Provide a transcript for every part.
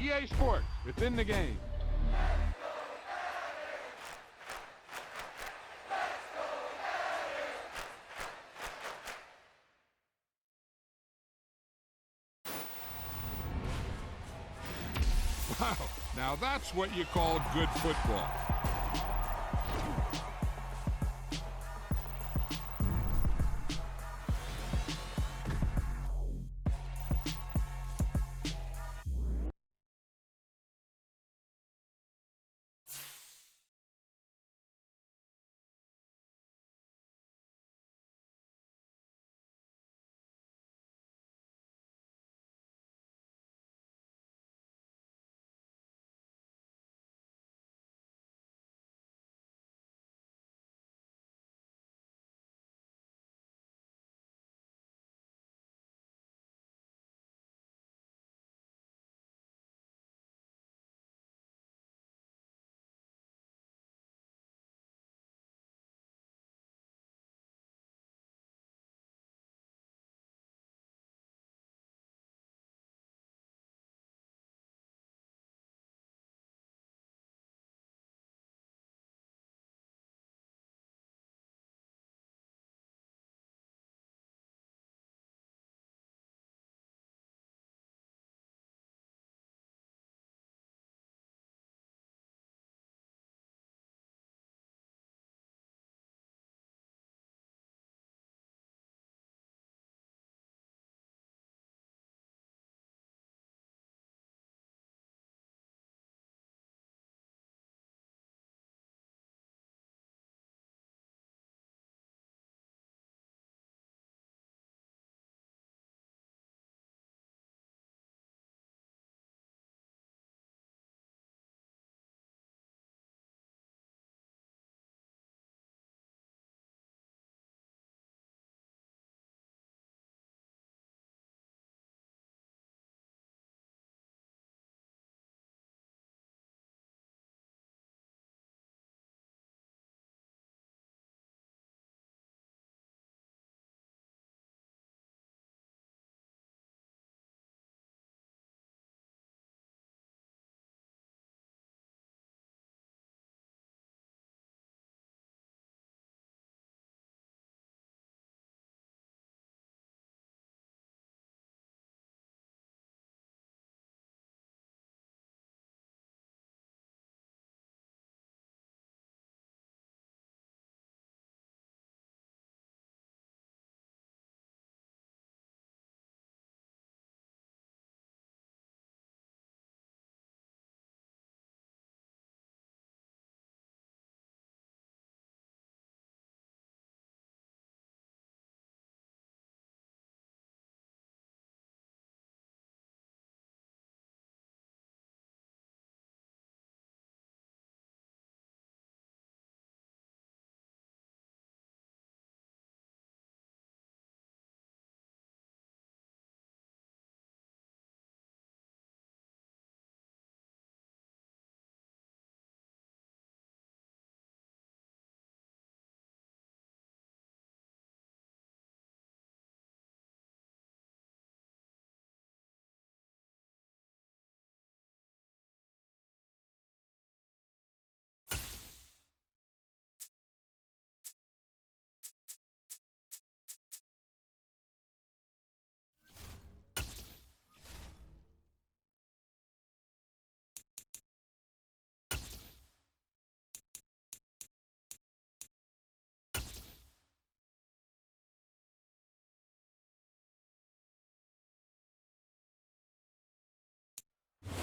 EA Sports. It's in the game. Wow, now that's what you call good football.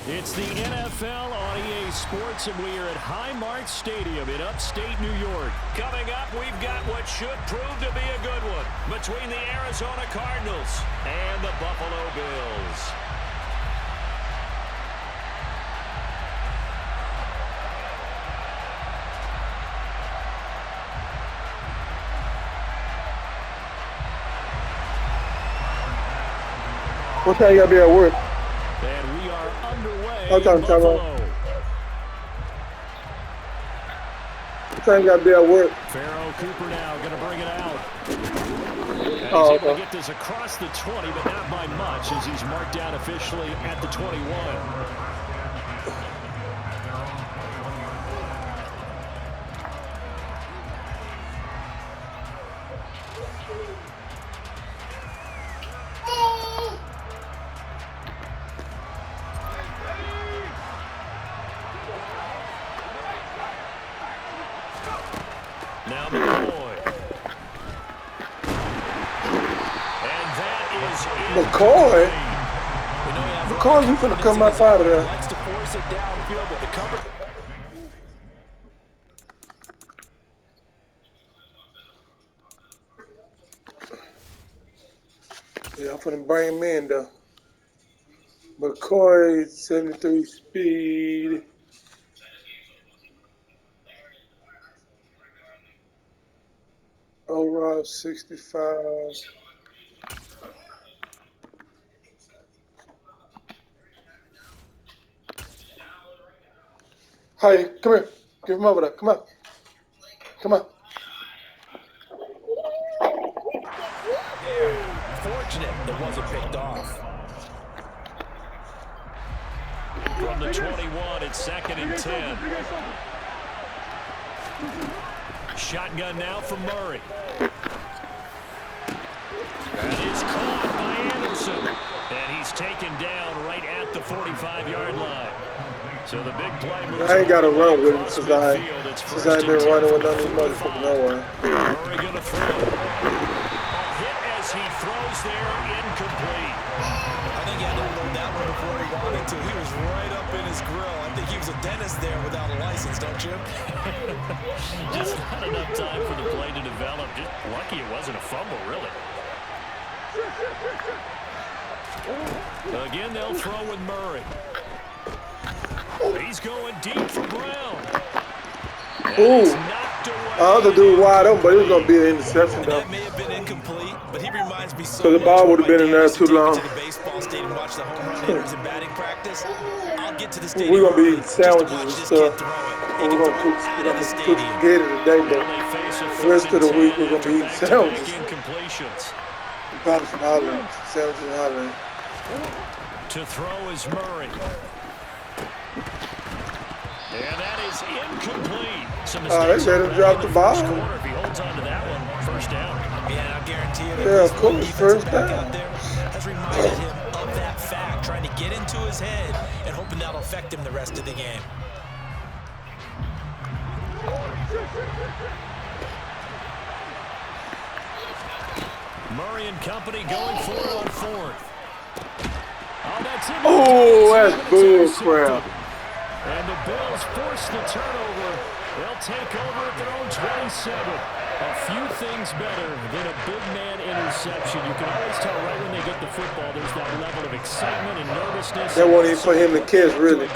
It's the NFL on EA Sports, and we are at Highmark Stadium in upstate New York. Coming up, we've got what should prove to be a good one between the Arizona Cardinals and the Buffalo Bills. What time you gotta be at work? And we are underway What time, in Buffalo. What time you gotta be at work? Pharaoh Cooper now going to bring it out. And he's Oh, able to okay. get this across the 20, but not by much as he's marked down officially at the 21. McCoy? McCoy, you finna come up out of there. Likes to force it downfield, but the cover. Yeah, I'm finna bring him in though. McCoy, 73 speed. Overall, 65. Hey, come here. Give him over there. Come on. Come on. Fortunate it wasn't picked off. From the 21, it's 2nd and 10. Shotgun now from Murray. That is caught by Anderson. And he's taken down right at the 45-yard line. So the big play moves. I ain't got to run with him since I ain't been running with none of these motherfuckers nowhere. Murray going to throw. A hit as he throws there, incomplete. I think he had to unload that one before he wanted to. He was right up in his grill. I think he was a dentist there without a license, don't you? Just not enough time for the play to develop. Just lucky it wasn't a fumble, really. Again, they'll throw with Murray. He's going deep for Brown. Ooh. The other dude wide open, but it was going to be an interception, though. That may have been incomplete, but he reminds me so So the ball would have been in there too long. To the baseball stadium and watch the home run hitters in batting practice. I'll get to the stadium. We're going to be eating sandwiches and stuff. We're We're going to cook spaghetti today, but the rest of the week we're going to be eating sandwiches. Probably some Holland. Sandwiches in Holland. To throw is Murray. And that is incomplete. Some mistakes. They let him drop the ball. If he holds on to that one, first down. Yeah, I guarantee you. Yeah, of course, first down. Out there has reminded him of that fact, trying to get into his head and hoping that'll affect him the rest of the game. Murray and company going for it on 4th. Oh, that's it. Oh, that's bull crap. And the Bills force the turnover. They'll take over at their own 27. A few things better than a big man interception. You can always tell right when they get the football, there's that level of excitement and nervousness. That wasn't even for him to catch, really.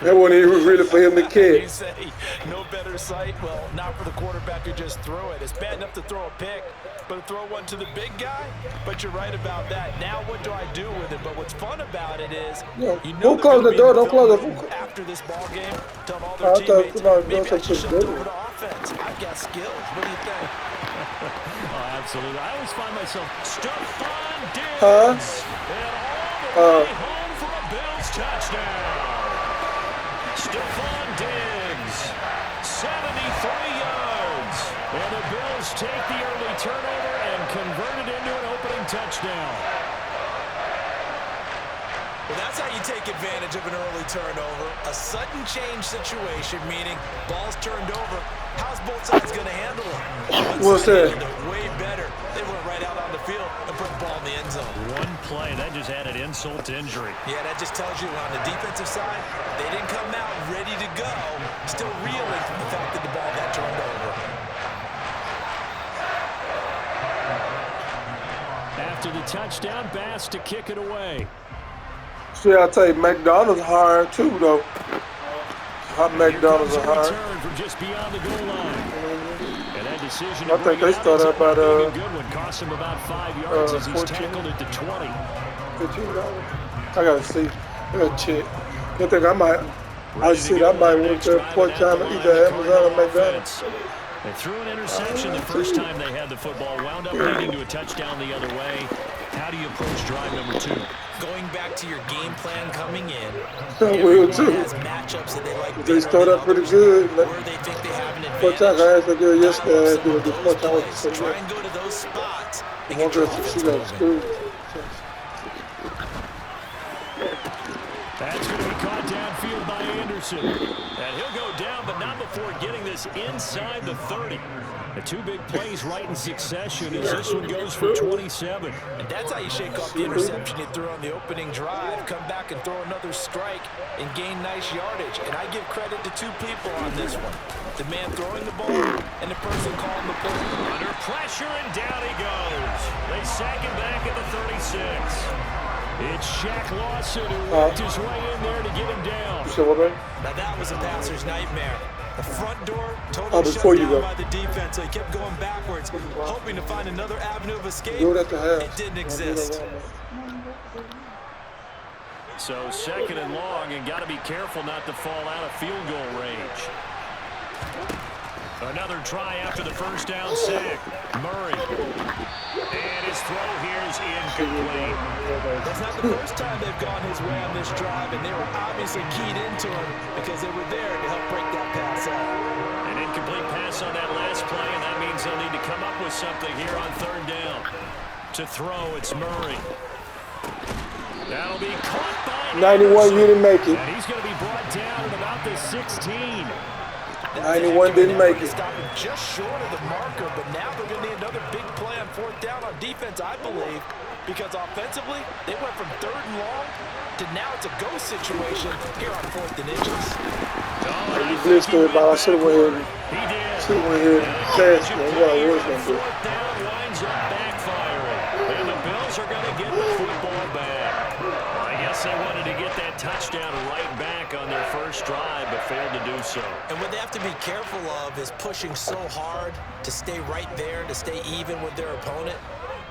That wasn't even really for him to catch. You say no better sight? Well, not for the quarterback who just threw it. It's bad enough to throw a pick, but to throw one to the big guy? But you're right about that. Now what do I do with it? But what's fun about it is, you know, don't close the door. Don't close the door. after this ball game, tell all their teammates, maybe I should shift over to offense. I've got skills. What do you think? Oh, absolutely. I always find myself Stephon Diggs. And all the way home for a Bills touchdown. Stephon Diggs, 73 yards. And the Bills take the early turnover and convert it into an opening touchdown. Well, that's how you take advantage of an early turnover. A sudden change situation, meaning ball's turned over. How's both sides going to handle it? What's that? Way better. They went right out on the field and put the ball in the end zone. One play, that just added insult to injury. Yeah, that just tells you on the defensive side, they didn't come out ready to go, still reeling from the fact that the ball got turned over. After the touchdown, Bass to kick it away. See, I tell you, McDonald's hiring too, though. McDonald's are hiring. From just beyond the goal line. And that decision I think they started about good one. Cost him about 5 yards as he's 14. tackled at the 20. $15. I gotta see. I gotta check. I think I might. I might went to part-time at either Amazon or McDonald's. They threw an interception the first time they had the football. Wound up leading to a touchdown the other way. How do you approach drive number 2? Going back to your game plan coming in, I will too. has matchups that they like. They start out pretty good. Where they think they have an First time advantage. I asked a girl yesterday, I did this first time with Try and go to those spots. And one get your girl offense she got moving. school. That's going to be caught downfield by Anderson. Thompson. And he'll go down, but not before getting this inside the 30. The two big plays right in succession as this one goes for 27. And that's how you shake off the interception you threw on the opening drive, come back and throw another strike and gain nice yardage. And I give credit to two people on this one. The man throwing the ball and the person calling the play. Under pressure, and down he goes. They sack him back at the 36. It's Shaq Lawson who worked his way in there to get him down. Now that was a passer's nightmare. The front door totally shut down by the defense, so he kept going backwards, hoping to find another avenue of escape. It didn't exist. So second and long, and got to be careful not to fall out of field goal range. Another try after the first down sack. Murray. And his throw here is incomplete. That's not the first time they've gone his way on this drive, and they were obviously keyed into him because they were there to help break that pass up. An incomplete pass on that last play, and that means they'll need to come up with something here on third down. To throw, it's Murray. That'll be caught by 91, you didn't make it. And he's going to be brought down at about the 16. 91 didn't make it. Stopping just short of the marker, but now they're going to need another big play on fourth down on defense, I believe, because offensively, they went from third and long to now it's a go situation here on fourth and inches. You blitzed it, but I should have went here and passed it. What I was going to do. Fourth down winds up backfiring, and the Bills are going to get the football back. I guess they wanted to get that touchdown right back on their first drive, but failed to do so. And what they have to be careful of is pushing so hard to stay right there, to stay even with their opponent,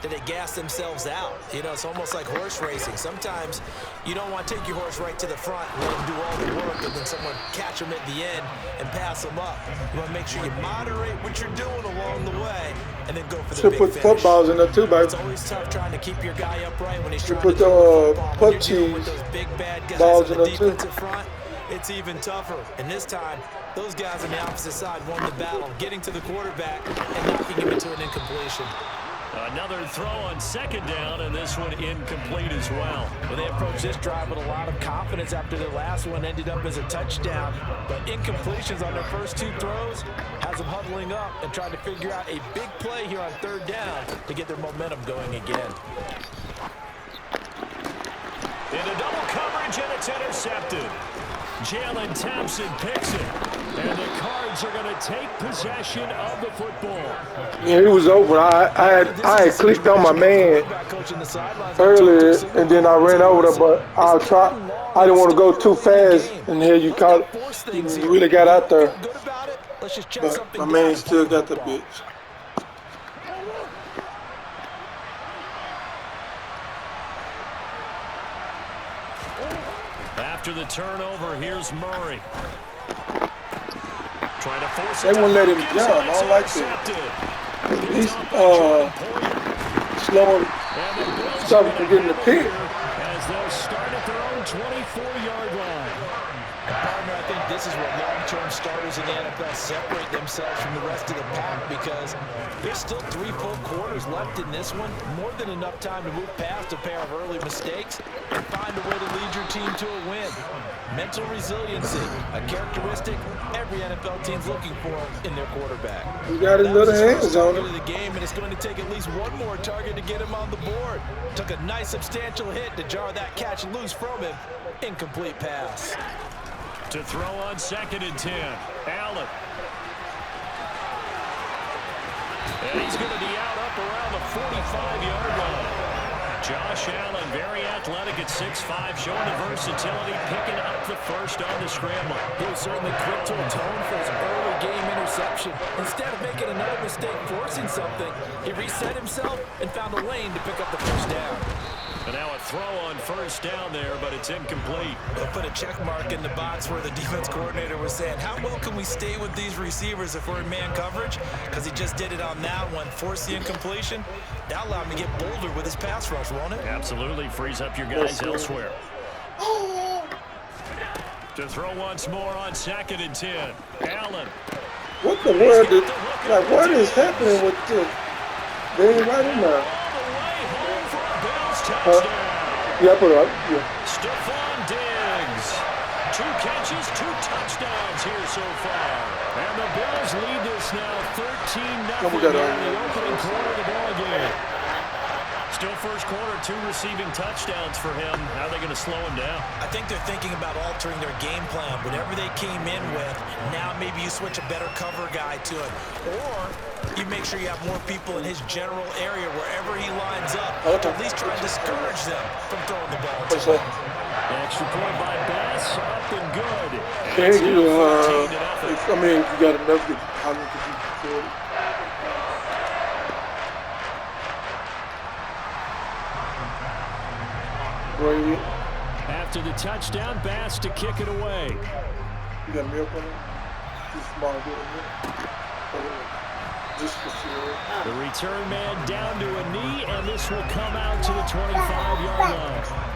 that they gas themselves out. You know, it's almost like horse racing. Sometimes you don't want to take your horse right to the front and let him do all the work and then someone catch him at the end and pass him up. You want to make sure you moderate what you're doing along the way and then go for the big finish. Put footballs in there too, baby. It's always tough trying to keep your guy upright when he's trying put to throw the the football. putt cheese Big bad guys balls on in the there too. defensive front. It's even tougher. And this time, those guys on the opposite side won the battle, getting to the quarterback and knocking him into an incompletion. Another throw on second down, and this one incomplete as well. Well, they approached this drive with a lot of confidence after their last one ended up as a touchdown. But incompletions on their first two throws has them huddling up and trying to figure out a big play here on third down to get their momentum going again. Into double coverage, and it's intercepted. Jalen Thompson picks it, and the Cards are going to take possession of the football. Yeah, it was over. I had clicked on my man earlier, and then I ran over there, but I didn't want to go too fast, and here you caught it. You really got out there. But my man still got the bitch. After the turnover, here's Murray. Trying to force they won't let him jump. I don't like that. He's slowing something from getting the pick. As they'll start at their own 24-yard line. Partner, I think this is what long-term starters in the NFL separate themselves from the rest of the pack, because there's still 3 full quarters left in this one. More than enough time to move past a pair of early mistakes and find a way to lead your team to a win. Mental resiliency, a characteristic every NFL team's looking for in their quarterback. You got his little hands on him. The game, and it's going to take at least one more target to get him on the board. Took a nice substantial hit to jar that catch loose from him. Incomplete pass. To throw on second and 10, Allen. And he's going to be out up around the 45-yard line. Josh Allen, very athletic at 6'5", showing the versatility, picking up the first on the scramble. He was certainly quick to atone for his early game interception. Instead of making another mistake forcing something, he reset himself and found a lane to pick up the first down. And now a throw on first down there, but it's incomplete. They'll put a check mark in the box where the defense coordinator was saying, how well can we stay with these receivers if we're in man coverage? Because he just did it on that one, forced the incompletion. That allowed him to get bolder with his pass rush, won't it? Absolutely, frees up your guys elsewhere. To throw once more on second and 10, Allen. What the world is, like, what is happening with this? They ain't right in there. Touchdown. Yeah, put it up. Yeah. Stephon Diggs 2 catches, 2 touchdowns here so far. And the Bills lead this now 13-0 in the opening quarter of the ball game. Still first quarter, 2 receiving touchdowns for him. How are they going to slow him down? I think they're thinking about altering their game plan. Whatever they came in with, now maybe you switch a better cover guy to it. Or you make sure you have more people in his general area wherever he lines up to at least try and discourage them from throwing the ball to him. Extra point by Bass, up and good. Can you, I mean, you got enough to, how many could you do it? Brady. After the touchdown, Bass to kick it away. You got milk on it? Just small bit of milk. Just for sure. The return man down to a knee, and this will come out to the 25-yard line.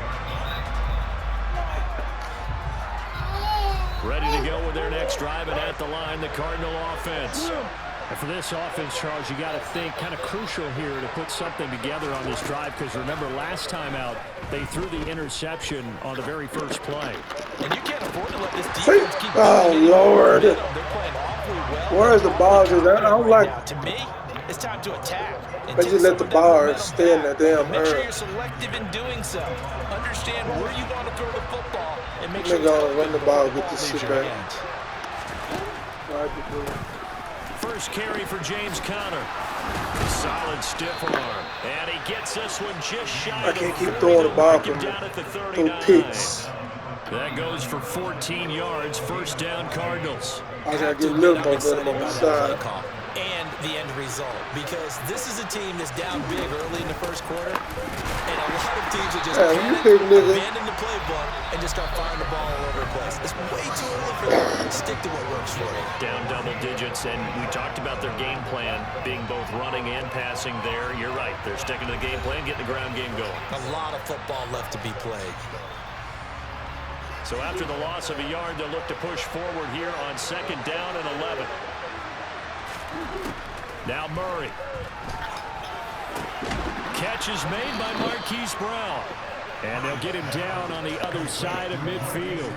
Ready to go with their next drive, and at the line, the Cardinal offense. And for this offense, Charles, you got to think kind of crucial here to put something together on this drive, because remember last time out, they threw the interception on the very first play. And you can't afford to let this defense keep oh, Lord. They're playing awfully well. Where's the bars? I don't like. Now, to me, it's time to attack. They just let the bars stay in the damn Make sure earth. you're selective in doing so. Understand where you want to throw the football, and make They're sure gonna run the ball, get this shit back. First carry for James Conner. Solid stiff arm. And he gets this one just shy. I can't keep throwing the ball from those picks. That goes for 14 yards. First down, Cardinals. I gotta get a little more better on the side. And the end result, because this is a team that's down big early in the first quarter, and a lot of teams are just abandon the playbook and just start firing the ball all over the place. It's way too early for them. Stick to what works for you. Down double digits, and we talked about their game plan being both running and passing there. You're right. They're sticking to the game plan, getting the ground game going. A lot of football left to be played. So after the loss of a yard, they'll look to push forward here on 2nd down and 11. Now Murray. Catch is made by Marquise Brown. And they'll get him down on the other side of midfield.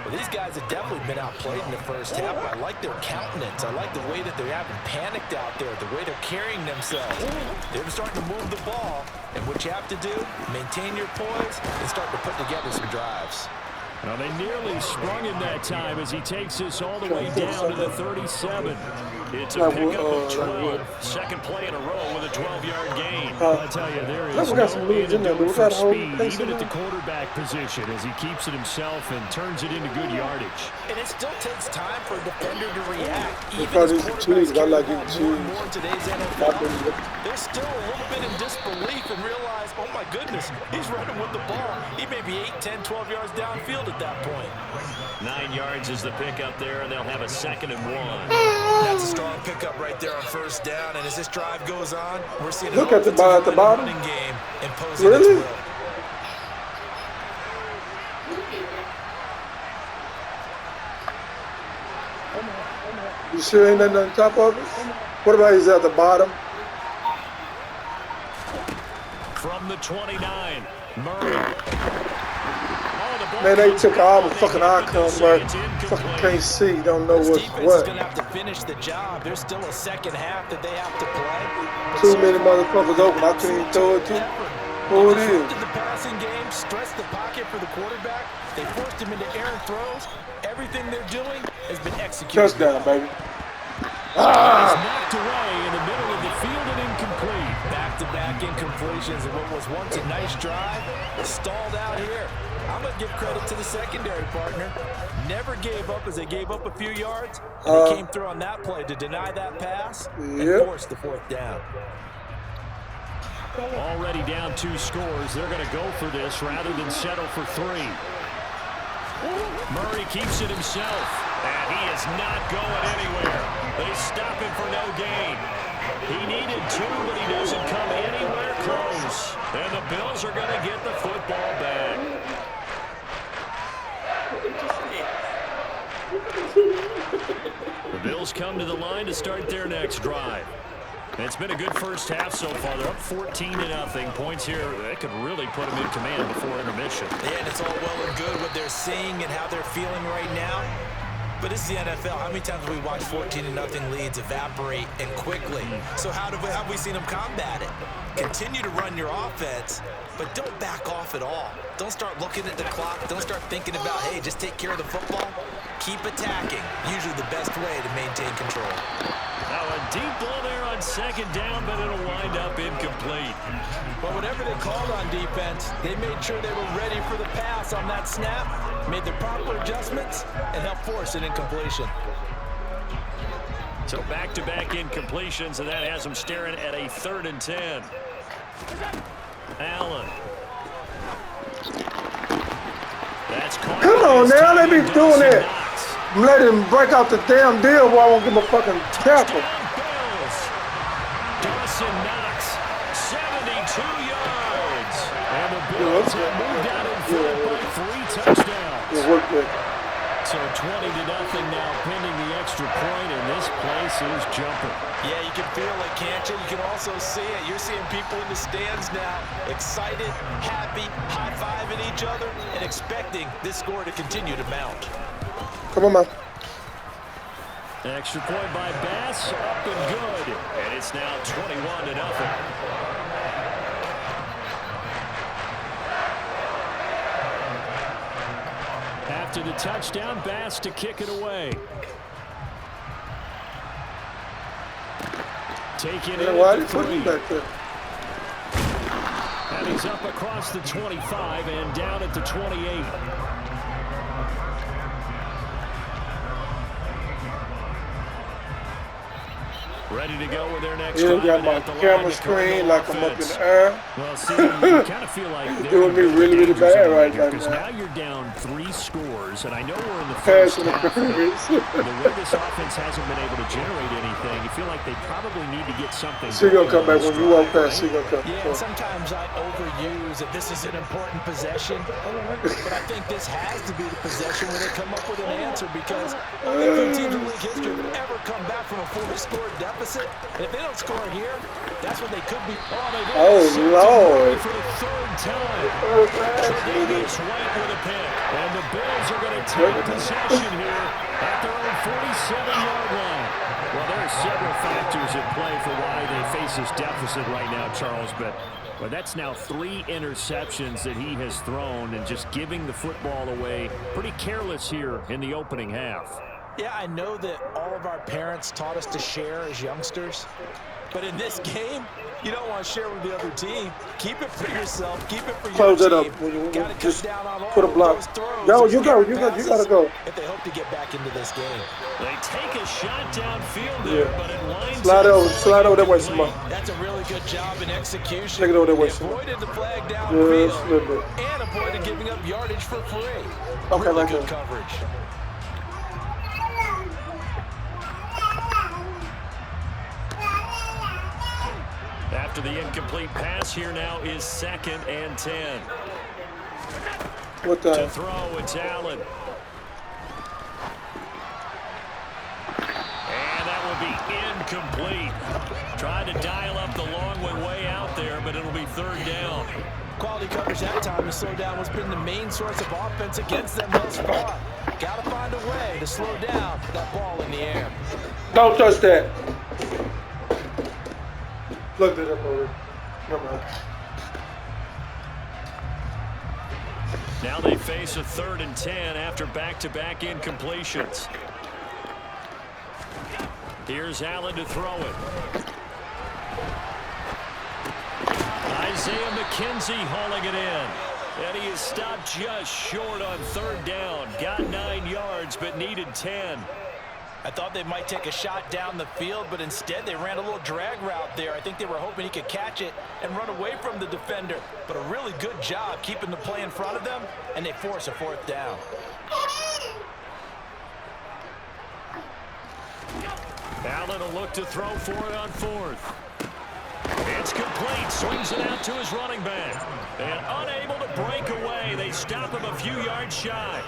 Well, these guys have definitely been outplayed in the first half. I like their countenance. I like the way that they're having panicked out there, the way they're carrying themselves. They're starting to move the ball. And what you have to do, maintain your poise and start to put together some drives. Now they nearly sprung him that time as he takes this all the way down to the 37. It's a pickup of 12. Second play in a row with a 12-yard gain. I tell you, there is no antidote for speed, even at the quarterback position, as he keeps it himself and turns it into good yardage. And it still takes time for a defender to react. Even because it's cheese, I like it cheese. More in today's NFL, they're still a little bit in disbelief and realize, oh my goodness, he's running with the ball. He may be 8, 10, 12 yards downfield at that point. 9 yards is the pickup there, and they'll have a 2nd and 1. That's a strong pickup right there on first down, and as this drive goes on, we're seeing look at the ball at the bottom. Game imposing its will. You sure ain't nothing on top of it? What about he's at the bottom? From the 29, Murray. Man, they took all the fucking icons, bro. Fucking can't see, don't know what's what. Gonna have to finish the job. There's still a second half that they have to play. Too many motherfuckers open. I can't even throw it to. Who it is? The passing game, stress the pocket for the quarterback. They forced him into errant throws. Everything they're doing has been executed. Touchdown, baby. Knocked away in the middle of the field and incomplete. Back-to-back incompletions, and what was once a nice drive stalled out here. I'm going to give credit to the secondary partner. Never gave up as they gave up a few yards. And they came through on that play to deny that pass and force the 4th down. Already down 2 scores. They're going to go for this rather than settle for 3. Murray keeps it himself. And he is not going anywhere. They stop him for no gain. He needed 2, but he doesn't come anywhere close. And the Bills are going to get the football back. The Bills come to the line to start their next drive. It's been a good first half so far. They're up 14-0. Points here that could really put them in command before intermission. Yeah, and it's all well and good what they're seeing and how they're feeling right now. But it's the NFL. How many times have we watched 14-0 leads evaporate and quickly? So how have we seen them combat it? Continue to run your offense, but don't back off at all. Don't start looking at the clock. Don't start thinking about, hey, just take care of the football. Keep attacking. Usually the best way to maintain control. Now a deep ball there on second down, but it'll wind up incomplete. Well, whatever they called on defense, they made sure they were ready for the pass on that snap, made the proper adjustments, and helped force an incompletion. So back-to-back incompletions, and that has them staring at a 3rd and 10. Allen. That's caught. Come on now, let me doing that. Let him break out the damn deal while I won't give him a fucking tackle. Dawson Knox, 72 yards. And the Bills have moved out in front by 3 touchdowns. It worked good. So 20-0 now pending the extra point, and this place is jumping. Yeah, you can feel it, can't you? You can also see it. You're seeing people in the stands now, excited, happy, high-fiving each other, and expecting this score to continue to mount. Come on, man. Extra point by Bass, up and good. And it's now 21-0. After the touchdown, Bass to kick it away. Taking it Why at did you put him back there? And he's up across the 25 and down at the 28. Ready to go with their next drive. Got my camera screen like I'm up in the air. Well, see, you kind of feel like it would be really, really bad right now. Because now you're down 3 scores, and I know we're in the Pass first half. interference. The way this offense hasn't been able to generate anything, you feel like they probably need to get something. She's going to come back when you walk past. She's going to come. Yeah, and sometimes I overuse that this is an important possession, but I think this has to be the possession where they come up with an answer, because only 2 teams in league history have ever come back from a 4-score deficit. And if they don't score here, that's when they could be. Oh, Lord. For the 3rd time. Tre'Davious White with a pick. And the Bills are going to take possession here at their own 47-yard line. Well, there are several factors at play for why they face this deficit right now, Charles, but that's now 3 interceptions that he has thrown, and just giving the football away pretty careless here in the opening half. Yeah, I know that all of our parents taught us to share as youngsters, but in this game, you don't want to share with the other team. Keep it for yourself. Keep it for your team. Close it up. When you got to cut down on all put a block. those throws. Yo, you got to go. If they hope to get back into this game. They take a shot downfield there, but it lines Slide over that way some more. That's a really good job in execution. Take it over that way They some more. avoided the flag downfield Little bit. and avoided giving up yardage for free. Okay, really like good that. coverage. After the incomplete pass, here now is 2nd and 10. What the? To throw, it's Allen. And that will be incomplete. Trying to dial up the long one way out there, but it'll be 3rd down. Quality coverage that time to slow down what's been the main source of offense against them thus far. Got to find a way to slow down that ball in the air. Don't touch that. Look at it over. Never mind. Now they face a 3rd and 10 after back-to-back incompletions. Here's Allen to throw it. Isaiah McKenzie hauling it in. And he is stopped just short on 3rd down. Got 9 yards, but needed 10. I thought they might take a shot down the field, but instead they ran a little drag route there. I think they were hoping he could catch it and run away from the defender. But a really good job keeping the play in front of them, and they force a 4th down. Allen will look to throw for it on 4th. It's complete. Swings it out to his running back. And unable to break away. They stop him a few yards shy.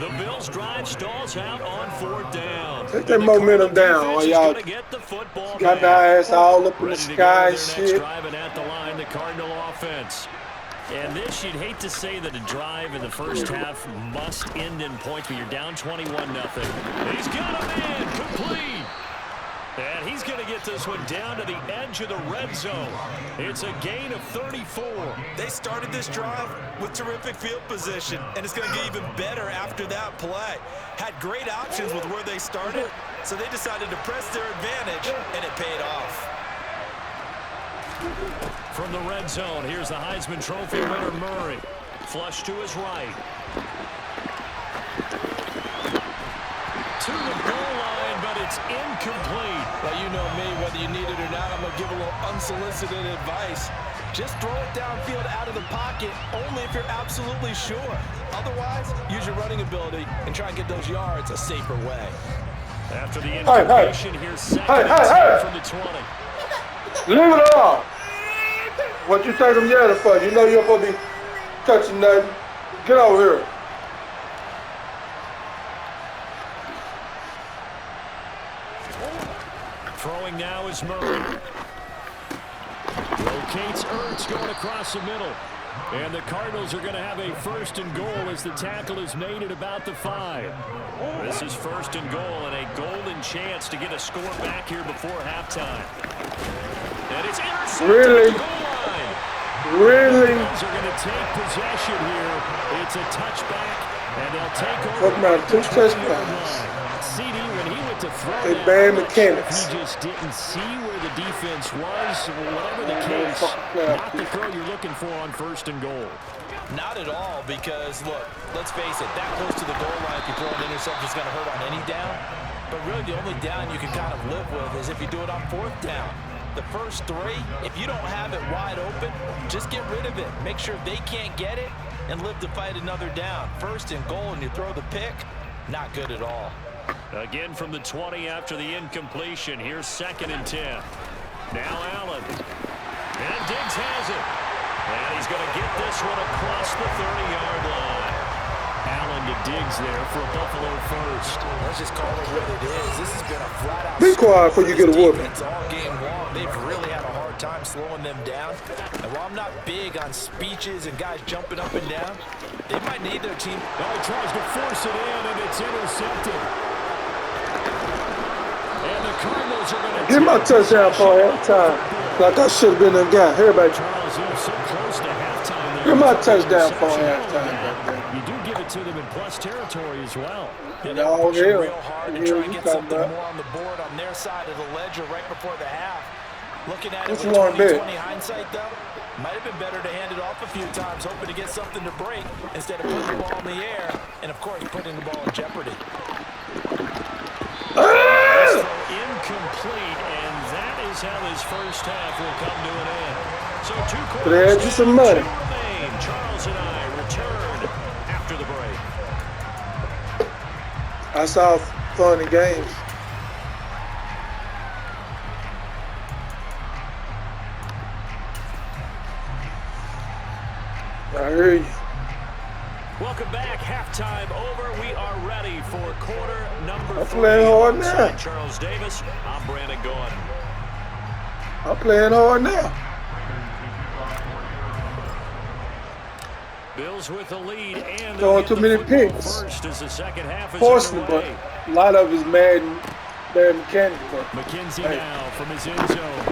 The Bills' drive stalls out on 4th down. Take that momentum down while y'all got their ass all up in the sky and shit. Driving at the line, the Cardinal offense. And this, you'd hate to say that a drive in the first half must end in points, but you're down 21-0. He's got a man complete. And he's going to get this one down to the edge of the red zone. It's a gain of 34. They started this drive with terrific field position, and it's going to get even better after that play. Had great options with where they started, so they decided to press their advantage, and it paid off. From the red zone, here's the Heisman Trophy winner, Murray. Flush to his right. To the goal line, but it's incomplete. Well, you know me, whether you need it or not, I'm going to give a little unsolicited advice. Just throw it downfield out of the pocket, only if you're absolutely sure. Otherwise, use your running ability and try and get those yards a safer way. After the incompletion, here's second from the 20. Leave it off. What you think I'm yelling for? You know you're supposed to be touching nothing. Get over here. Throwing now is Murray. Rotates Ertz going across the middle. And the Cardinals are going to have a 1st and goal as the tackle is made at about the 5. This is 1st and goal and a golden chance to get a score back here before halftime. And it's intercepted really? at the goal line. Really? The Cardinals are going to take possession here. It's a touchback, and they'll take over. Fuck, 2 touchdowns. CD, when he went to throw They that, bad mechanics. he just didn't see where the defense was. Whatever the case, not the throw you're looking for on 1st and goal. Not at all, because, look, let's face it, that close to the goal line, if you throw an interception, is going to hurt on any down. But really, the only down you can kind of live with is if you do it on 4th down. The first 3, if you don't have it wide open, just get rid of it. Make sure they can't get it and live to fight another down. 1st and goal, and you throw the pick, not good at all. Again from the 20 after the incompletion. Here's 2nd and 10. Now Allen. And Diggs has it. And he's going to get this one across the 30-yard line. Allen to Diggs there for a Buffalo 1st. Let's just call it what it is. This has been a flat-out... Be quiet before you get a whooping. All game long. They've really had a hard time slowing them down. And while I'm not big on speeches and guys jumping up and down, they might need their team. Oh, he tries to force it in, and it's intercepted. And the Cardinals are going to get my touchdown for halftime. Like I should have been in the guy. Everybody. Charles, you're so close to halftime. Get my touchdown for halftime. You do give it to them in plus territory as well. And they're pushing real hard to try and get something more on the board on their side of the ledger right before the half. Looking at it with 20/20 hindsight, though, might have been better to hand it off a few times, hoping to get something to break instead of putting the ball in the air and, of course, putting the ball in jeopardy. Incomplete, and that is how this first half will come to an end. So 2 quarters you some money. remain. Charles and I return after the break. I saw funny games. I hear you. Welcome back. Halftime over. We are ready for quarter number 3. I'm playing hard now. Charles Davis. I'm Brandon Gordon. I'm playing hard now. Bills with the lead and throwing too many picks. First as the second half is forcing it, but a lot of it is bad mechanics. McKenzie now from his end zone.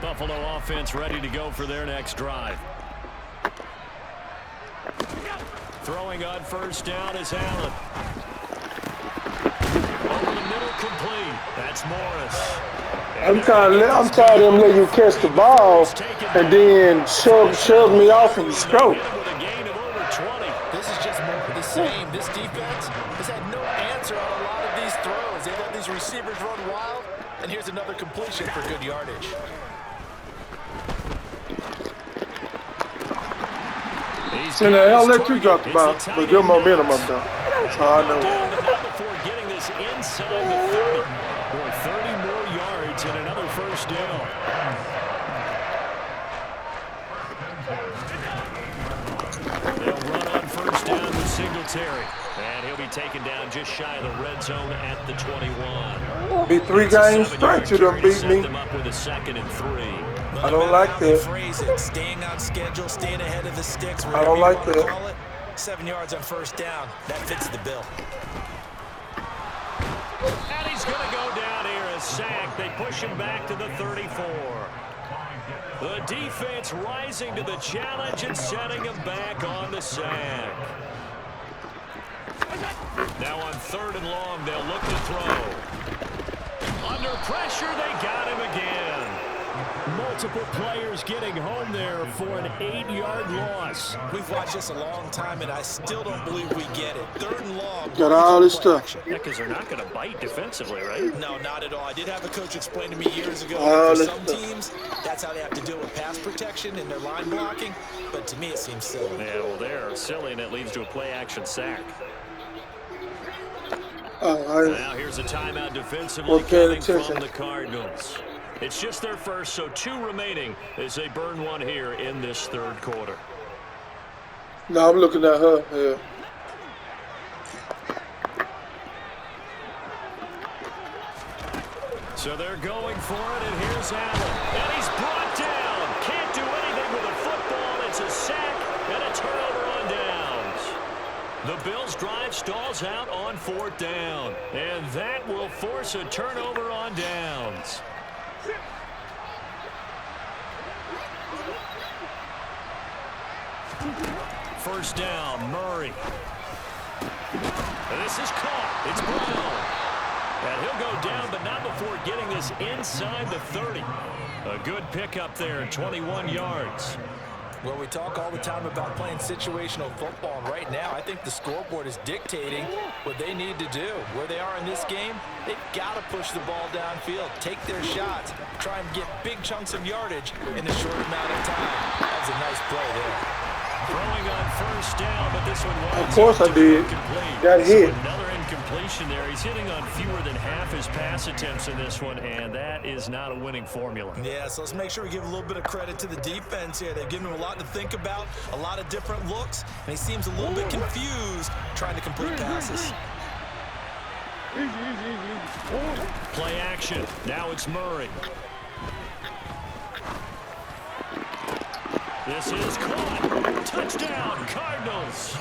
Buffalo offense ready to go for their next drive. Throwing on 1st down is Allen. Over the middle, complete. That's Morris. I'm tired of them letting you catch the ball and then shove me off and stroke. This is just more of the same. This defense has had no answer on a lot of these throws. They let these receivers run wild, and here's another completion for good yardage. I'll let you drop the ball, but your momentum up there. So I know. Before getting this inside the 30. Boy, 30 more yards and another first down. They'll run on first down with Singletary. And he'll be taken down just shy of the red zone at the 21. Be 3 games straight to them beat me. Them up with a 2nd and 3. I don't like that. Phrase it, staying on schedule, staying ahead of the sticks. I don't like that. 7 yards on first down. That fits the bill. And he's going to go down here, a sack. They push him back to the 34. The defense rising to the challenge and setting him back on the sack. Now on 3rd and long, they'll look to throw. Under pressure, they got him again. Multiple players getting home there for an 8-yard loss. We've watched this a long time, and I still don't believe we get it. 3rd and long. Got all this stuff. Yeah, because they're not going to bite defensively, right? No, not at all. I did have a coach explain to me years ago All that this for some stuff. teams, that's how they have to deal with pass protection and their line blocking. But to me, it seems silly. Yeah, well, they're silly, and it leads to a play-action sack. Now here's a timeout defensively coming from the Cardinals. It's just their first, so 2 remaining as they burn 1 here in this 3rd quarter. No, I'm looking at her. Yeah. So they're going for it, and here's Allen. And he's brought down. Can't do anything with a football. It's a sack and a turnover on downs. The Bills' drive stalls out on 4th down. And that will force a turnover on downs. First down, Murray. This is caught. It's Brown. And he'll go down, but not before getting this inside the 30. A good pickup there, 21 yards. Well, we talk all the time about playing situational football, and right now I think the scoreboard is dictating what they need to do. Where they are in this game, they've got to push the ball downfield, take their shots, try and get big chunks of yardage in a short amount of time. That was a nice play there. Throwing on first down, but this one was Of course I did. Got hit. So another incompletion there. He's hitting on fewer than half his pass attempts in this one, and that is not a winning formula. Yeah, so let's make sure we give a little bit of credit to the defense here. They've given him a lot to think about, a lot of different looks, and he seems a little bit confused trying to complete passes. Play action. Now it's Murray. This is caught. Touchdown, Cardinals.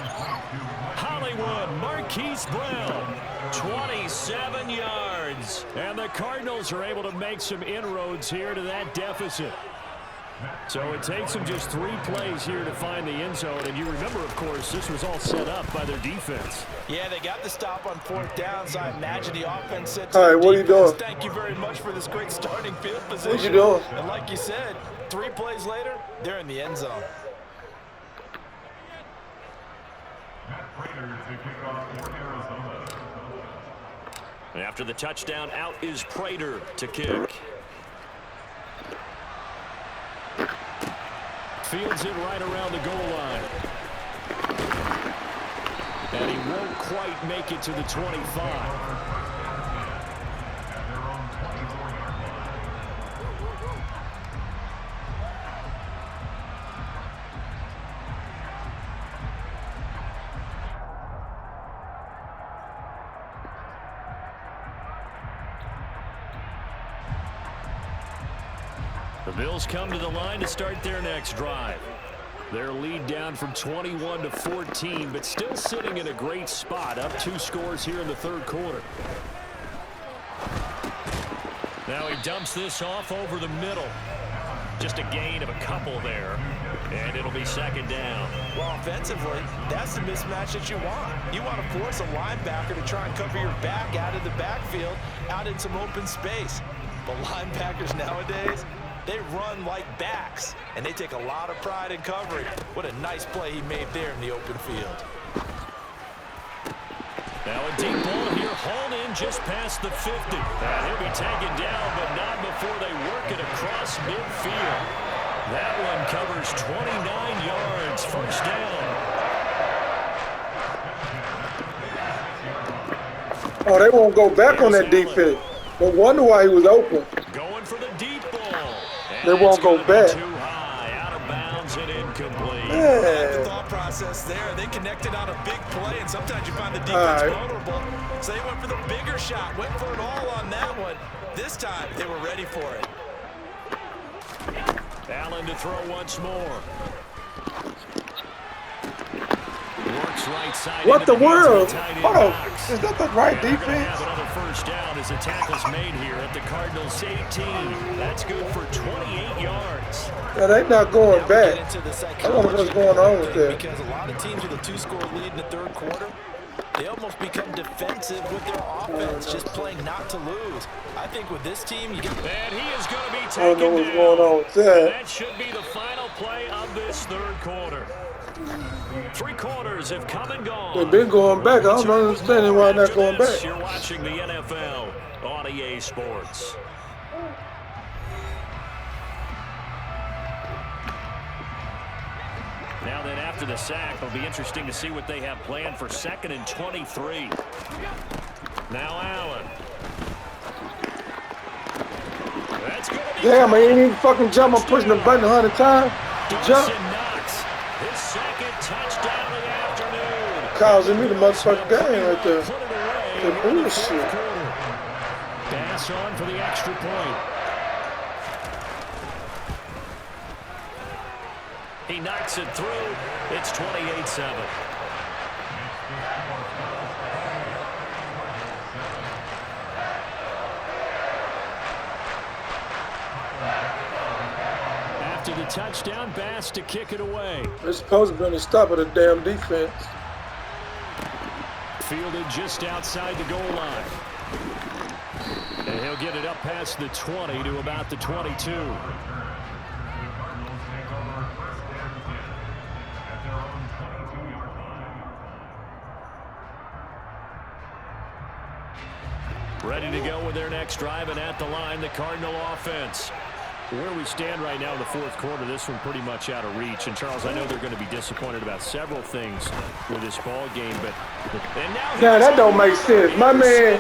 Hollywood, Marquise Brown, 27 yards. And the Cardinals are able to make some inroads here to that deficit. So it takes them just 3 plays here to find the end zone. And you remember, of course, this was all set up by their defense. Yeah, they got the stop on 4th down, so I imagine the offense said, All right, what are you doing? Thank you very much for this great starting field position. What you doing? And like you said, 3 plays later, they're in the end zone. After the touchdown, out is Prater to kick. Fields it right around the goal line. And he won't quite make it to the 25. The Bills come to the line to start their next drive. Their lead down from 21 to 14, but still sitting in a great spot, up 2 scores here in the 3rd quarter. Now he dumps this off over the middle. Just a gain of a couple there, and it'll be 2nd down. Well, offensively, that's the mismatch that you want. You want to force a linebacker to try and cover your back out of the backfield, out in some open space. But linebackers nowadays, they run like backs, and they take a lot of pride in covering. What a nice play he made there in the open field. Now a deep ball here, hauled in just past the 50. And he'll be taken down, but not before they work it across midfield. That one covers 29 yards, first down. Oh, they won't go back on that defense. No wonder why he was open. Going for the deep ball. They won't go back. Too high, out of bounds and incomplete. I like the thought process there. They connected on a big play, and sometimes you find the defense vulnerable. So they went for the bigger shot, went for it all on that one. This time, they were ready for it. Allen to throw once more. Works right side. What the world? Oh, is that the right defense? Have another first down as the tackle's made here at the Cardinals 18. That's good for 28 yards. Yeah, they're not going back. I don't know what's going on with that. Because a lot of teams with a 2-score lead in the third quarter, they almost become defensive with their offense, just playing not to lose. I think with this team, you get. And he is going to be I taken don't know what's down. going on with that. That should be the final play of this third quarter. 3 quarters have come and gone. They've been going back. I don't understand why they're not going back. You're watching the NFL on EA Sports. Now then, after the sack, it'll be interesting to see what they have planned for 2nd and 23. Now Allen. That's good. Damn, I ain't even fucking jump. I'm pushing the button 100 times to jump. His 2nd touchdown of the afternoon. Causing me the motherfucking game right there. That bullshit. Pass on for the extra point. He knocks it through. It's 28-7. After the touchdown, Bass to kick it away. It's supposed to be the stop of the damn defense. Fielded just outside the goal line. And he'll get it up past the 20 to about the 22. Ready to go with their next drive, and at the line, the Cardinal offense. Where we stand right now in the fourth quarter, this one pretty much out of reach. And, Charles, I know they're going to be disappointed about several things with this ball game, but now that don't make sense. My man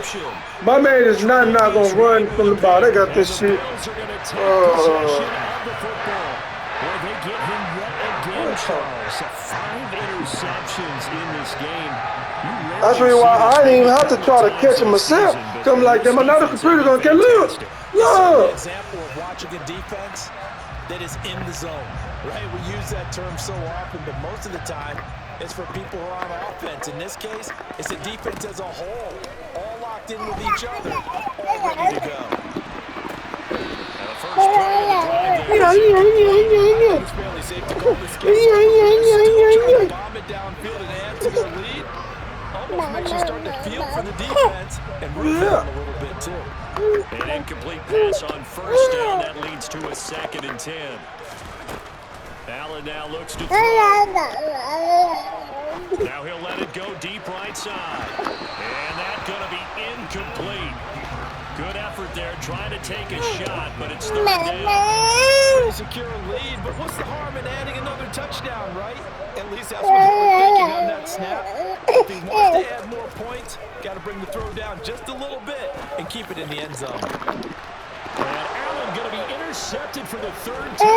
is not going to run from the ball. They got this shit. Charles, 5 interceptions in this game. That's the reason why I didn't even have to try to catch him myself. Come like them, another computer gonna catch. Look. An example of watching a defense that is in the zone, right? We use that term so often, but most of the time it's for people who are on offense. In this case, it's a defense as a whole, all locked in with each other, all ready to go. It's fairly safe to call this game. Still trying to bomb it downfield and add to their lead. Almost makes you start to feel for the defense and root for them a little bit too. An incomplete pass on first down. That leads to a 2nd and 10. Allen now looks to throw. Now he'll let it go deep right side. And that's going to be incomplete. Good effort there, trying to take a shot, but it's third down. Pretty secure lead, but what's the harm in adding another touchdown, right? At least that's what they were thinking on that snap. If he wants to add more points, got to bring the throw down just a little bit and keep it in the end zone. And Allen going to be intercepted for the 3rd time.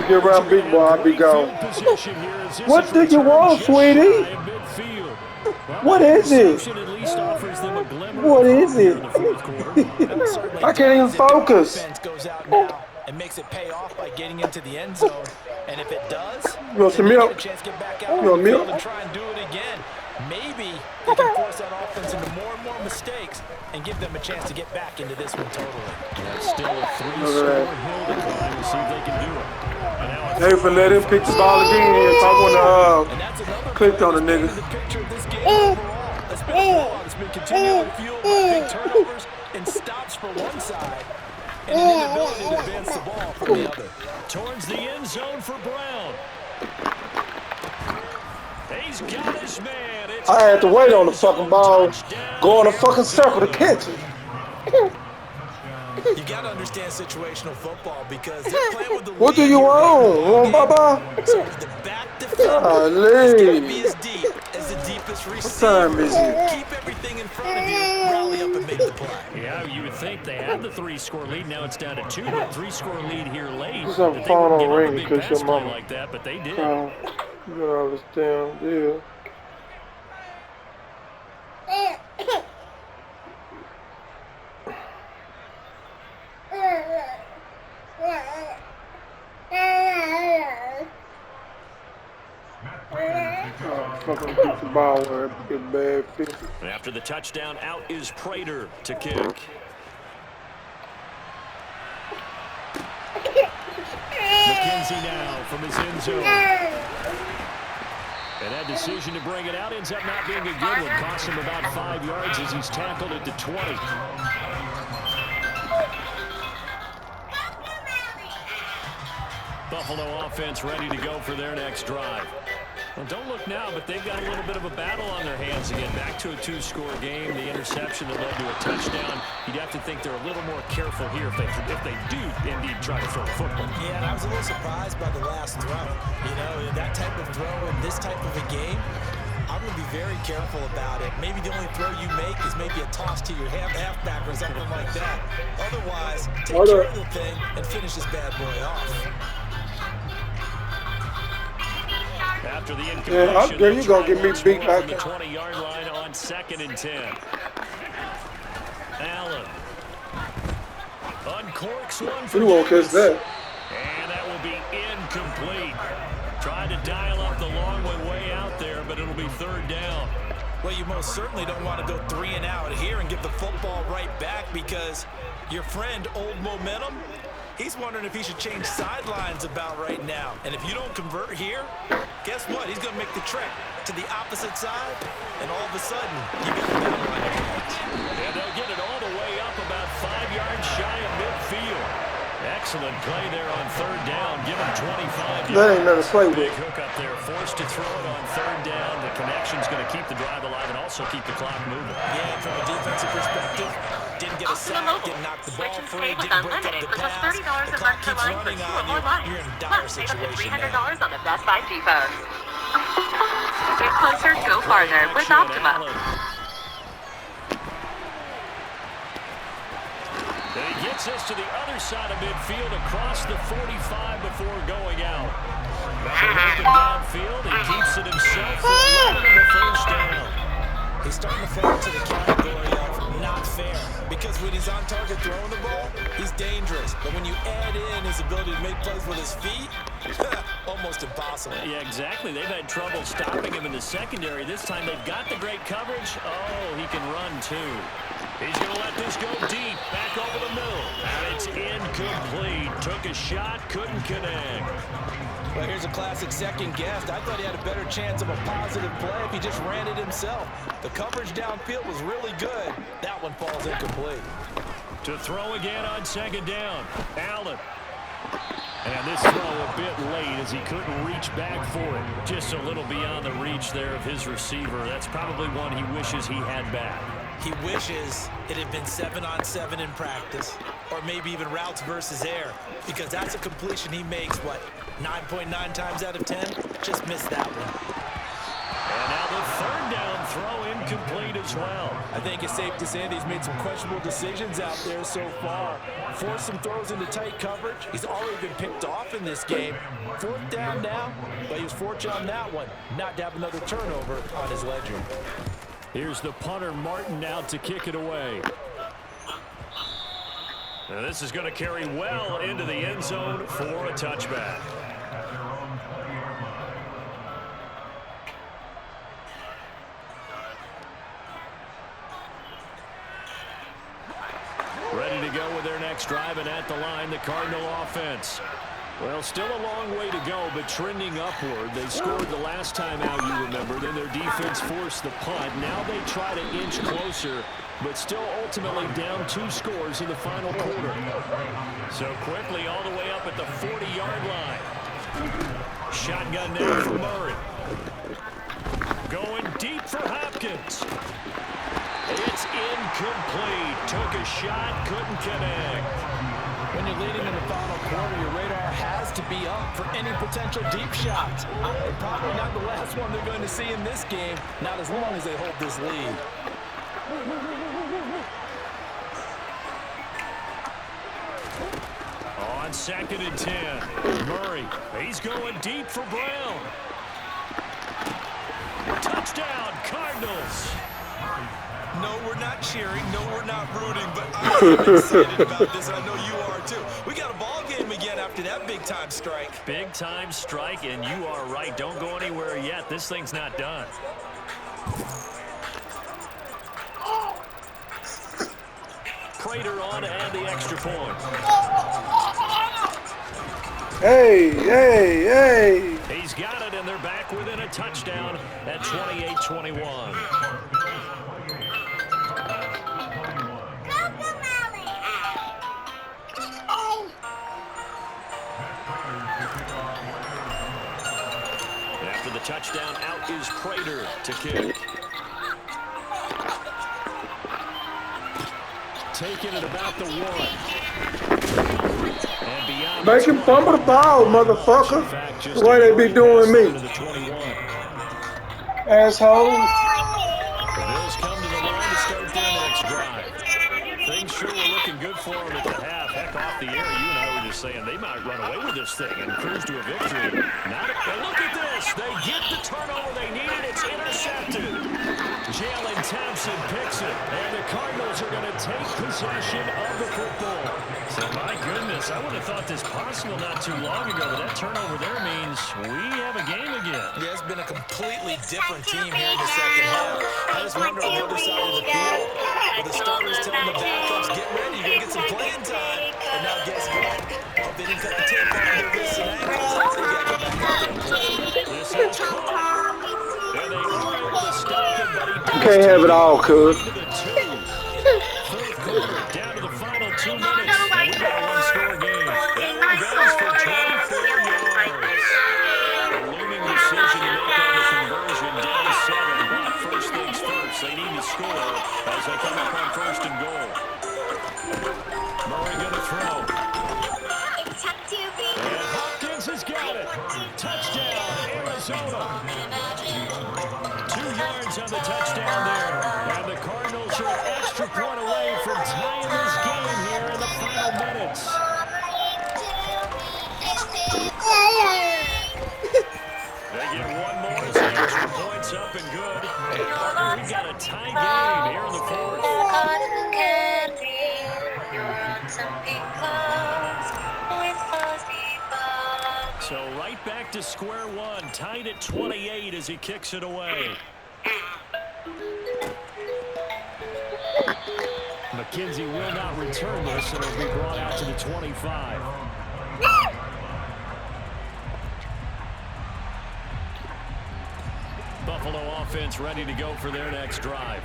Get around big boy, I'll be gone. What did you want, sweetie? What is it? What is it? I can't even focus. Goes out now and makes it pay off by getting into the end zone. And if it does, you want some milk? Chance to get back out you want milk? And try and do it again. Maybe they can force that offense into more and more mistakes and give them a chance to get back into this one totally. That's still a 3-score hill to climb. We'll see if they can do it. They for let him pick the ball again if I want to click on the nigga. The picture of this game overall. It's been a blowout. It's been continually fueled by big turnovers and stops for one side and an inability to advance the ball from the other. Towards the end zone for Brown. He's got his man. I had to wait on the fucking ball, go in a fucking circle to catch it. You got to understand situational football because they're playing with the What do you want? Want Baba? So the back defender is going to be as deep as the deepest this time is receiver. it? Keep everything in front of you, rally up and make the play. Yeah, you would think they had the 3-score lead. Now it's down to 2, but 3-score lead here late. It's a That they wouldn't final give up a ring big because pass your play mama. like that, but they did. You know this damn deal. Fucking beat the ball where it get bad feet. And after the touchdown, out is Prater to kick. McKenzie now from his end zone. And that decision to bring it out ends up not being a good one. Costs him about 5 yards as he's tackled at the 20. Buffalo offense ready to go for their next drive. Well, don't look now, but they've got a little bit of a battle on their hands again. Back to a 2-score game. The interception that led to a touchdown. You'd have to think they're a little more careful here if they do indeed try to throw the football. Yeah, and I was a little surprised by the last throw. You know, that type of throw in this type of a game, I'm going to be very careful about it. Maybe the only throw you make is maybe a toss to your halfback or something like that. Otherwise, take care of the thing and finish this bad boy off. After the incompletion, there you go, get me beat from the 20-yard line on 2nd and 10. Allen uncorks one for you won't catch that. And that will be incomplete. Tried to dial up the long one way out there, but it'll be 3rd down. Well, you most certainly don't want to go 3 and out here and give the football right back because your friend, Old Momentum, he's wondering if he should change sidelines about right now. And if you don't convert here, guess what? He's going to make the trek to the opposite side, and all of a sudden, you get the battle line of yards. And they'll get it all the way up about 5 yards shy of midfield. Excellent play there on 3rd down. Give him 25 yards. That ain't nothing to play with. Big hook up there. Forced to throw it on 3rd down. The connection's going to keep the drive alive and also keep the clock moving. Yeah, from a defensive perspective, didn't get a sack, didn't knock the ball free, didn't break up the pass. The clock keeps running on you. You're in a dire situation now. $300 on the Best Buy G-Phone. Get closer, go farther with Optima. And he gets us to the other side of midfield across the 45 before going out. Open downfield, he keeps it himself for 11 and a 1st down. He's starting to fall into the category of not fair because when he's on target throwing the ball, he's dangerous. But when you add in his ability to make plays with his feet, almost impossible. Yeah, exactly. They've had trouble stopping him in the secondary. This time they've got the great coverage. Oh, he can run too. He's going to let this go deep, back over the middle. And it's incomplete. Took a shot, couldn't connect. Well, here's a classic second guess. I thought he had a better chance of a positive play if he just ran it himself. The coverage downfield was really good. That one falls incomplete. To throw again on 2nd down. Allen. And this throw a bit late as he couldn't reach back for it. Just a little beyond the reach there of his receiver. That's probably one he wishes he had back. He wishes it had been 7-on-7 in practice, or maybe even routes versus air, because that's a completion he makes, what, 9.9 times out of 10? Just missed that one. And now the 3rd down throw incomplete as well. I think it's safe to say that he's made some questionable decisions out there so far. Forced some throws into tight coverage. He's already been picked off in this game. 4th down now, but he was fortunate on that one, not to have another turnover on his ledger. Here's the punter, Martin, out to kick it away. Now this is going to carry well into the end zone for a touchback. Ready to go with their next drive, and at the line, the Cardinal offense. Well, still a long way to go, but trending upward. They scored the last time out, you remember. Then their defense forced the punt. Now they try to inch closer, but still ultimately down 2 scores in the final quarter. So quickly all the way up at the 40-yard line. Shotgun now for Murray. Going deep for Hopkins. It's incomplete. Took a shot, couldn't connect. When you're leading in the final quarter, your radar has to be up for any potential deep shots. Probably not the last one they're going to see in this game, not as long as they hold this lead. On 2nd and 10, Murray, he's going deep for Brown. Touchdown, Cardinals. No, we're not cheering. No, we're not rooting, but I'm excited about this. I know you are too. We got a ball game again after that big-time strike. Big-time strike, and you are right. Don't go anywhere yet. This thing's not done. Prater on to add the extra point. Hey, hey, hey. He's got it, and they're back within a touchdown at 28-21. After the touchdown, out is Prater to kick. Taking it about the 1. And beyond. Make him fumble the ball, motherfucker. The way they be doing me. Assholes. The Bills come to the line to start their next drive. Things sure were looking good for them at the half. Heck, off the air, you and I were just saying they might run away with this thing and cruise to a victory. And look at this. They get the turnover they needed. It's intercepted. Jalen Thompson picks it, and the Cardinals are going to take possession of the football. So, my goodness, I would have thought this possible not too long ago, but that turnover there means we have a game again. Yeah, it's been a completely different team here in the second half. I just wonder on the other side of the field, with the starters telling the backups, get ready, you're going to get some playing time. And now guess what? If they didn't cut the tape off their wrists and ankles, they got to go back out there and play. This is caught. And they are able to stop him, but he You can't have it all, cuz. Fourth quarter, down to the final 2 minutes. And we got a one-score game. That one goes for 24 yards. A looming decision to make on the conversion, down 7. But first things first, they need to score as they come up on 1st and goal. Murray going to throw. And Hopkins has got it. Touchdown, Arizona. 2 yards on the touchdown there. And the Cardinals are an extra point away from tying this game here in the final minutes. They get one more, so extra points up and good. And partner, we got a tie game here in the 4th. So right back to square one, tied at 28 as he kicks it away. McKenzie will not return this, and it'll be brought out to the 25. Buffalo offense ready to go for their next drive.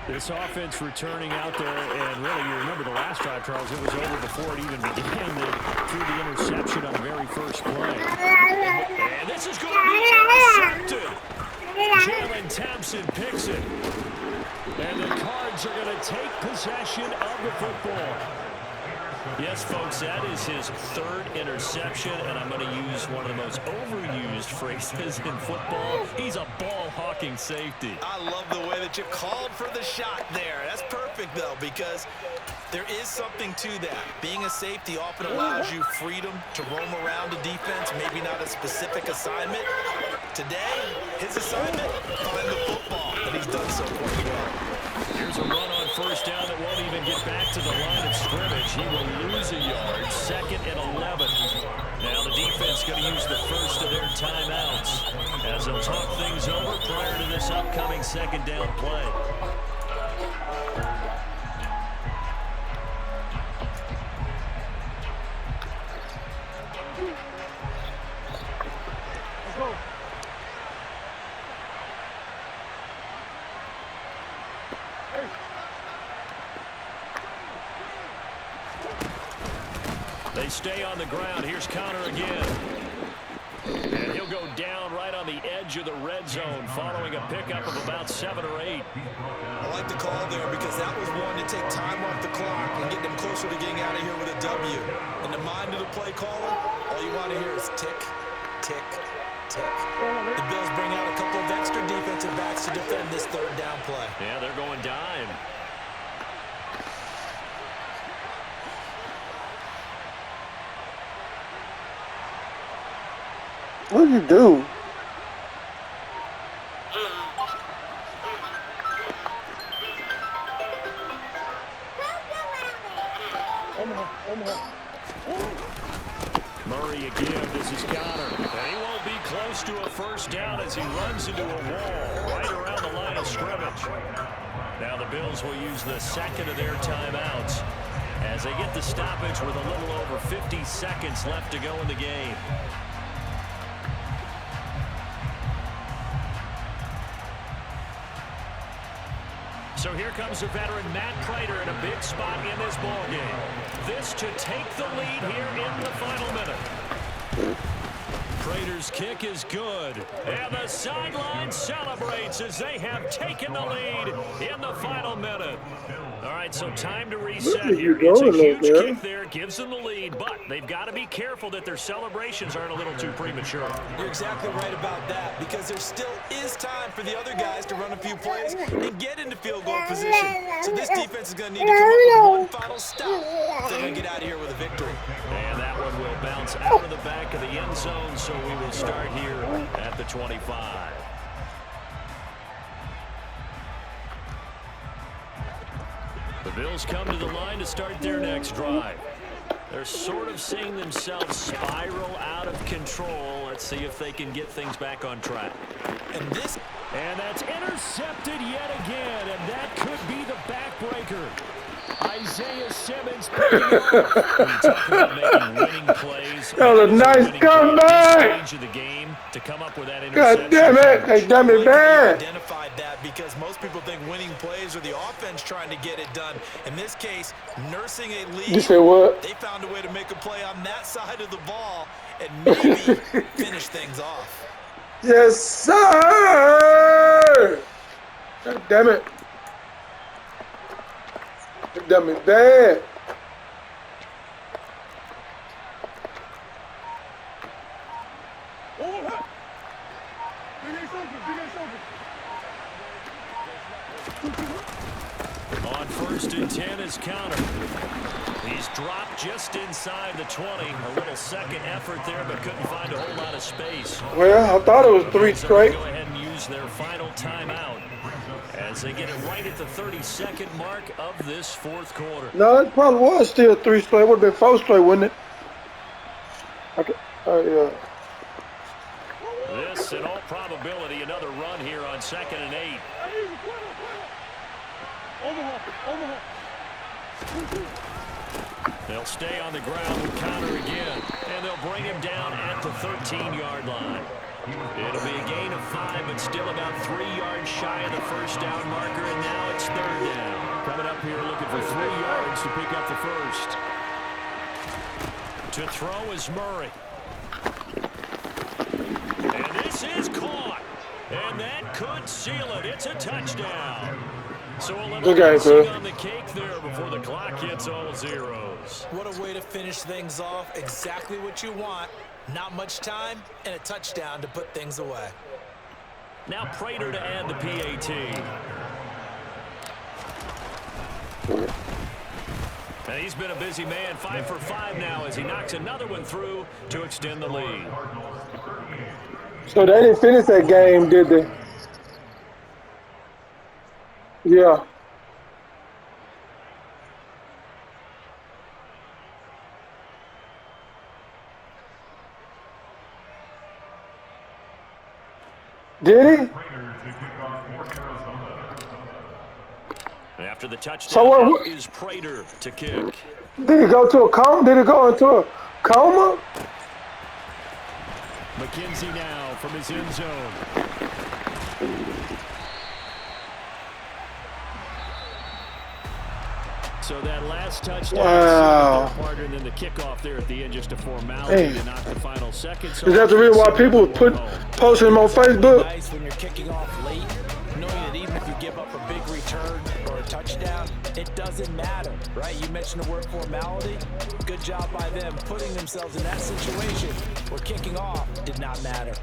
This offense returning out there, and really, you remember the last drive, Charles, it was over before it even began. They threw the interception on the very first play. And this is going to be intercepted. Jalen Thompson picks it. And the Cards are going to take possession of the football. Yes, folks, that is his 3rd interception, and I'm going to use one of the most overused phrases in football. He's a ball-hawking safety. I love the way that you called for the shot there. That's perfect, though, because there is something to that. Being a safety often allows you freedom to roam around the defense, maybe not a specific assignment. Today, his assignment, find the football, and he's done so quite well. Here's a run on 1st down that won't even get back to the line of scrimmage. He will lose a yard, 2nd and 11. Now the defense going to use the first of their timeouts as they'll talk things over prior to this upcoming 2nd down play. They stay on the ground. Here's Connor again. And he'll go down right on the edge edge of the red zone following a pickup of about 7 or 8. I like the call there because that was one to take time off the clock and get them closer to getting out of here with a W. In the mind of the play caller, all you want to hear is tick, tick, tick. The Bills bring out a couple of extra defensive backs to defend this third down play. Yeah, they're going dime. What do you do? Murray again. This is Connor. And he won't be close to a first down as he runs into a wall right around the line of scrimmage. Now the Bills will use the second of their timeouts as they get the stoppage with a little over 50 seconds left to go in the game. So here comes the veteran Matt Prater in a big spot in this ball game. This to take the lead here in the final minute. Prater's kick is good. And the sideline celebrates as they have taken the lead in the final minute. All right, so time to reset here. It's a huge kick there. Gives them the lead, but they've got to be careful that their celebrations aren't a little too premature. You're exactly right about that because there still is time for the other guys to run a few plays and get into field goal position. So this defense is going to need to come up with one final stop if they're going to get out of here with a victory. And that one will bounce out of the back of the end zone, so we will start here at the 25. The Bills come to the line to start their next drive. They're sort of seeing themselves spiral out of control. Let's see if they can get things back on track. And that's intercepted yet again, and that could be the backbreaker. Isaiah Simmons picking off. When you talk about making winning plays, that was a nice comeback. Stage of the game to come up with that interception. God damn it! They done me bad. Identified that because most people think winning plays are the offense trying to get it done. In this case, nursing a lead. You say what? They found a way to make a play on that side of the ball and maybe finish things off. Yes, sir. God damn it! They done me bad. On 1st and 10 is Connor. He's dropped just inside the 20. A little second effort there, but couldn't find a whole lot of space. Well, I thought it was 3 straight. Go ahead and use their final timeout as they get it right at the 32nd mark of this fourth quarter. No, it probably was still 3 straight. It would have been 4 straight, wouldn't it? Okay. Yeah. This, in all probability, another run here on 2nd and 8. They'll stay on the ground with Connor again, and they'll bring him down at the 13-yard line. It'll be a gain of 5, but still about 3 yards shy of the first down marker, and now it's 3rd down. Coming up here looking for 3 yards to pick up the first. To throw is Murray. And this is caught. And that could seal it. It's a touchdown. So a little icing on the cake there before the clock hits all zeros. What a way to finish things off. Exactly what you want. Not much time and a touchdown to put things away. Now Prater to add the PAT. And he's been a busy man, 5 for 5 now as he knocks another one through to extend the lead. So they didn't finish that game, did they? Yeah. Did he? After the touchdown, So what is Prater to kick. Did he go to a coma? Did he go into a coma? McKenzie now from his end zone. So that last touchdown, Wow. partner, and then the kickoff there at the end, just a formality to knock the final seconds. Is that the reason why people posting him on Facebook? Nice when you're kicking off late, knowing that even if you give up a big return or a touchdown, it doesn't matter, right? You mentioned the word formality. Good job by them putting themselves in that situation where kicking off did not matter.